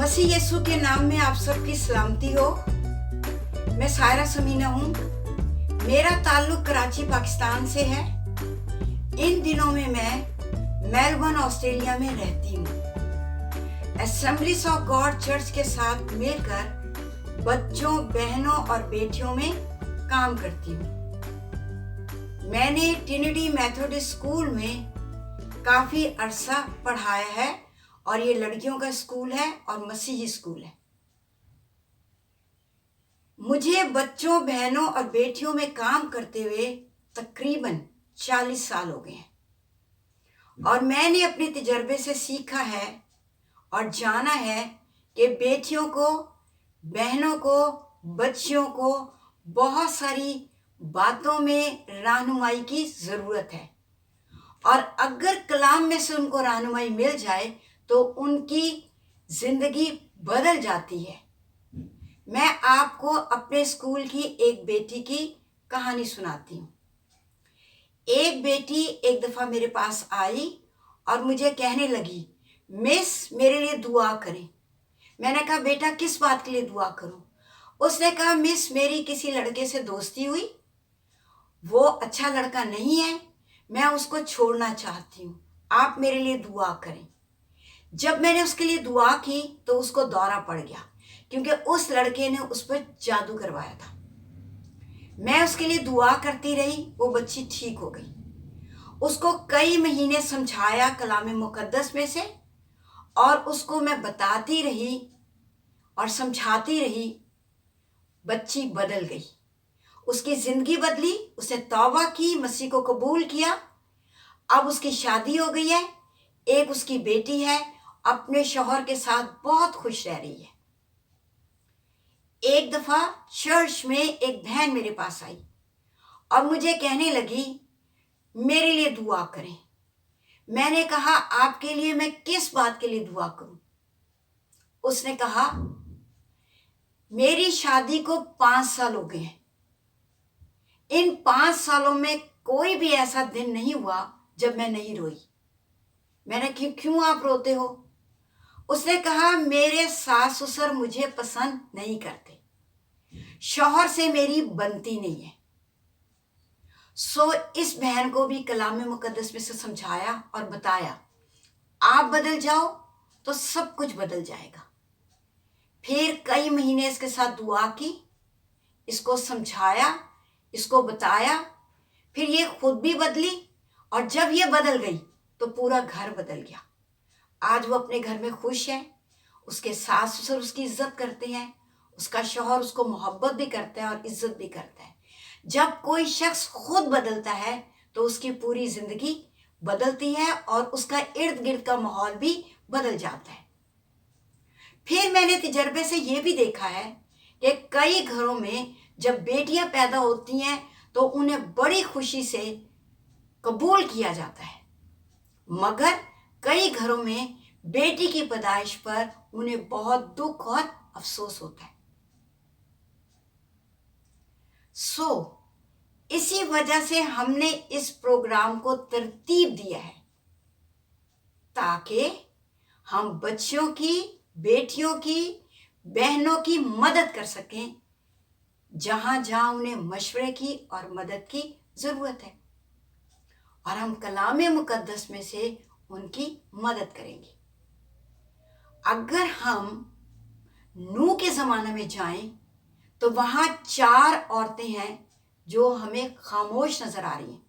मसीह यीशु के नाम में आप सबकी सलामती हो। मैं सायरा समीना हूँ। मेरा ताल्लुक कराची पाकिस्तान से है। इन दिनों में मैं मेलबर्न ऑस्ट्रेलिया में रहती हूँ। असेंबलीज ऑफ गॉड चर्च के साथ मिलकर बच्चों, बहनों और बेटियों में काम करती हूँ। मैंने ट्रिनिटी मेथोडिस्ट स्कूल में काफ़ी अरसा पढ़ाया है और ये लड़कियों का स्कूल है और मसीही स्कूल है। मुझे बच्चों, बहनों और बेटियों में काम करते हुए तकरीबन 40 साल हो गए हैं और मैंने अपने तजर्बे से सीखा है और जाना है कि बेटियों को, बहनों को, बच्चियों को बहुत सारी बातों में रहनुमाई की ज़रूरत है और अगर कलाम में से उनको रहनुमाई मिल जाए तो उनकी ज़िंदगी बदल जाती है। मैं आपको अपने स्कूल की एक बेटी की कहानी सुनाती हूँ। एक बेटी एक दफ़ा मेरे पास आई और मुझे कहने लगी, मिस मेरे लिए दुआ करें। मैंने कहा, बेटा किस बात के लिए दुआ करूं? उसने कहा, मिस मेरी किसी लड़के से दोस्ती हुई, वो अच्छा लड़का नहीं है, मैं उसको छोड़ना चाहती हूँ, आप मेरे लिए दुआ करें। जब मैंने उसके लिए दुआ की तो उसको दौरा पड़ गया क्योंकि उस लड़के ने उस पर जादू करवाया था। मैं उसके लिए दुआ करती रही, वो बच्ची ठीक हो गई। उसको कई महीने समझाया कलाम मुकद्दस में से और उसको मैं बताती रही और समझाती रही। बच्ची बदल गई, उसकी ज़िंदगी बदली, उसने तौबा की, मसीह को कबूल किया। अब उसकी शादी हो गई है, एक उसकी बेटी है, अपने शौहर के साथ बहुत खुश रह रही है। एक दफ़ा चर्च में एक बहन मेरे पास आई और मुझे कहने लगी, मेरे लिए दुआ करें। मैंने कहा, आपके लिए मैं किस बात के लिए दुआ करूं? उसने कहा, मेरी शादी को 5 साल हो गए हैं। इन 5 सालों में कोई भी ऐसा दिन नहीं हुआ जब मैं नहीं रोई। मैंने क्यों आप रोते हो? उसने कहा, मेरे सास ससुर मुझे पसंद नहीं करते, शौहर से मेरी बनती नहीं है। इस बहन को भी कलाम मुकद्दस में से समझाया और बताया, आप बदल जाओ तो सब कुछ बदल जाएगा। फिर कई महीने इसके साथ दुआ की, इसको समझाया, इसको बताया, फिर ये खुद भी बदली और जब ये बदल गई तो पूरा घर बदल गया। आज वो अपने घर में खुश है, उसके सास ससुर उसकी इज्जत करते हैं, उसका शौहर उसको मोहब्बत भी करता है और इज्जत भी करता है। जब कोई शख्स खुद बदलता है तो उसकी पूरी जिंदगी बदलती है और उसका इर्द गिर्द का माहौल भी बदल जाता है। फिर मैंने तजर्बे से ये भी देखा है कि कई घरों में जब बेटियां पैदा होती हैं तो उन्हें बड़ी खुशी से कबूल किया जाता है, मगर कई घरों में बेटी की पैदाइश पर उन्हें बहुत दुख और अफसोस होता है। इसी वजह से हमने इस प्रोग्राम को तरतीब दिया है ताकि हम बच्चियों की, बेटियों की, बहनों की मदद कर सकें जहां जहां उन्हें मशवरे की और मदद की ज़रूरत है, और हम कलाम मुकद्दस में से उनकी मदद करेंगे। अगर हम नूह के ज़माने में जाएं तो वहाँ 4 औरतें हैं जो हमें खामोश नज़र आ रही हैं,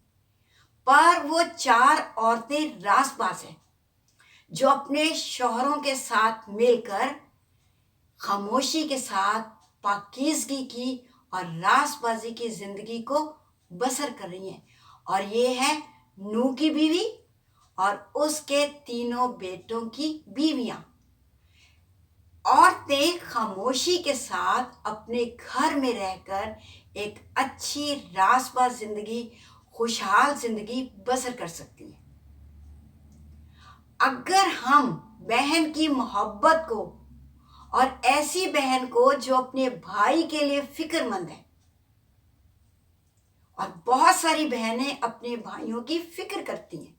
पर वो 4 औरतें रासबाज हैं जो अपने शौहरों के साथ मिलकर खामोशी के साथ पाकीज़गी की और रासबाजी की ज़िंदगी को बसर कर रही हैं। और ये है नूह की बीवी और उसके 3 बेटों की बीवियाँ। औरतें खामोशी के साथ अपने घर में रहकर एक अच्छी रासबाज जिंदगी, खुशहाल जिंदगी बसर कर सकती हैं। अगर हम बहन की मोहब्बत को और ऐसी बहन को जो अपने भाई के लिए फिक्रमंद है, और बहुत सारी बहनें अपने भाइयों की फिक्र करती हैं।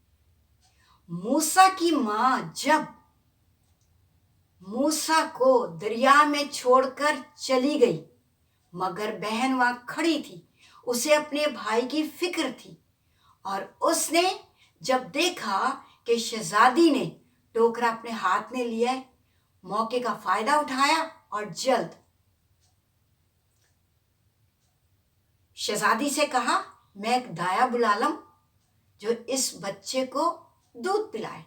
मूसा की माँ जब मूसा को दरिया में छोड़कर चली गई, मगर बहन वहां खड़ी थी। उसे अपने भाई की फिक्र थी और उसने जब देखा कि शहजादी ने टोकरा अपने हाथ में लिया है, मौके का फायदा उठाया और जल्द शहजादी से कहा, मैं एक दाया बुला लूं जो इस बच्चे को दूध पिलाए।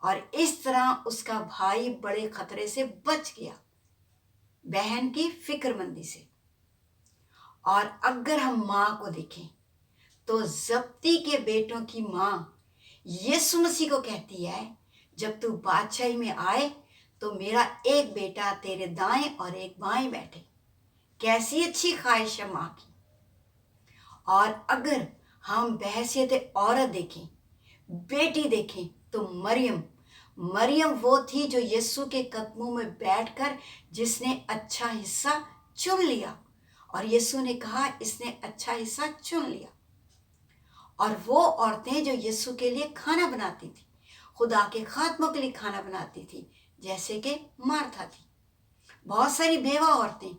और इस तरह उसका भाई बड़े खतरे से बच गया, बहन की फिक्रमंदी से। और अगर हम माँ को देखें तो जब्ती के बेटों की माँ यीशु मसीह को कहती है, जब तू बादशाही में आए तो मेरा एक बेटा तेरे दाएं और एक बाएं बैठे। कैसी अच्छी ख्वाहिश है माँ की। और अगर हम बहैसियत औरत देखें, बेटी देखें, तो मरियम वो थी जो यीशु के कदमों में बैठकर जिसने अच्छा हिस्सा चुन लिया। और यीशु ने कहा, इसने अच्छा हिस्सा चुन लिया। और वो औरतें जो यीशु के लिए खाना बनाती थी, खुदा के खात्मों के लिए खाना बनाती थी, जैसे कि मार्था थी। बहुत सारी बेवा औरतें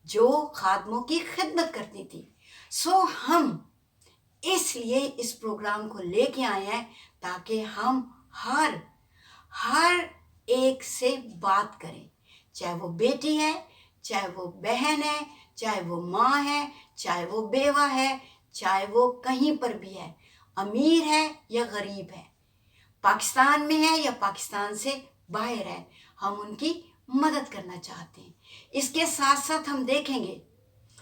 जो खादमों की खिदमत करती थी। सो हम इसलिए इस प्रोग्राम को लेके आए हैं ताकि हम हर एक से बात करें, चाहे वो बेटी है, चाहे वो बहन है, चाहे वो माँ है, चाहे वो बेवा है, चाहे वो कहीं पर भी है, अमीर है या गरीब है, पाकिस्तान में है या पाकिस्तान से बाहर है, हम उनकी मदद करना चाहते हैं। इसके साथ साथ हम देखेंगे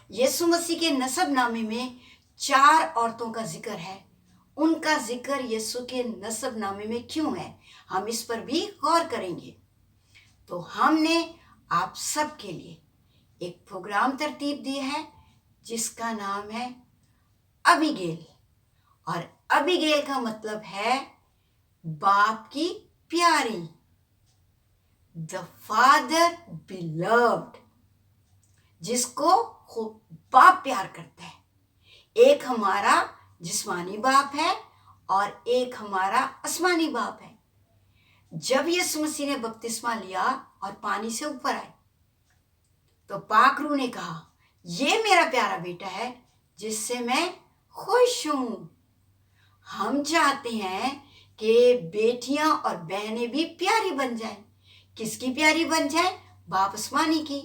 यीशु मसीह के नसब नामे में 4 औरतों का जिक्र है। उनका जिक्र यीशु के नसब नामे में क्यों है, हम इस पर भी गौर करेंगे। तो हमने आप सब के लिए एक प्रोग्राम तरतीब दिया है जिसका नाम है अबीगेल। और अबीगेल का मतलब है बाप की प्यारी, द फादर बिलव्ड, जिसको बाप प्यार करता है। एक हमारा जिस्मानी बाप है और एक हमारा आसमानी बाप है। जब यीशु मसीह ने बपतिस्मा लिया और पानी से ऊपर आए तो पाक रूह ने कहा, ये मेरा प्यारा बेटा है जिससे मैं खुश हूं। हम चाहते हैं कि बेटियां और बहनें भी प्यारी बन जाएं। किसकी प्यारी बन जाए? बाप आसमानी की।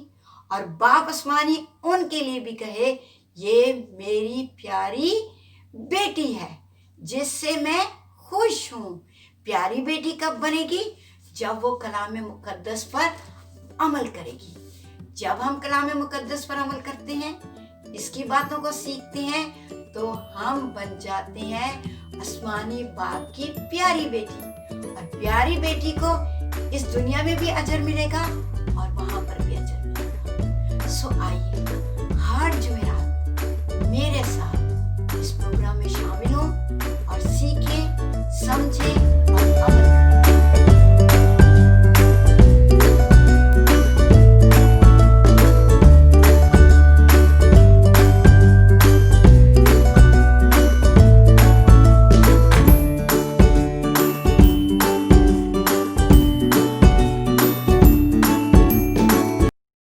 और बाप आसमानी उनके लिए भी कहे, ये मेरी प्यारी बेटी है जिससे मैं खुश हूं। प्यारी बेटी कब बनेगी? जब वो कलाम मुकद्दस पर अमल करेगी। जब हम कलाम मुकद्दस पर अमल करते हैं, इसकी बातों को सीखते हैं, तो हम बन जाते हैं आसमानी बाप की प्यारी बेटी। और प्यारी बेटी को इस दुनिया में भी अजर मिलेगा और वहां पर भी अजर मिलेगा। सो आइए हर जुमेरात मेरे साथ इस प्रोग्राम में शामिल हों और सीखें, समझें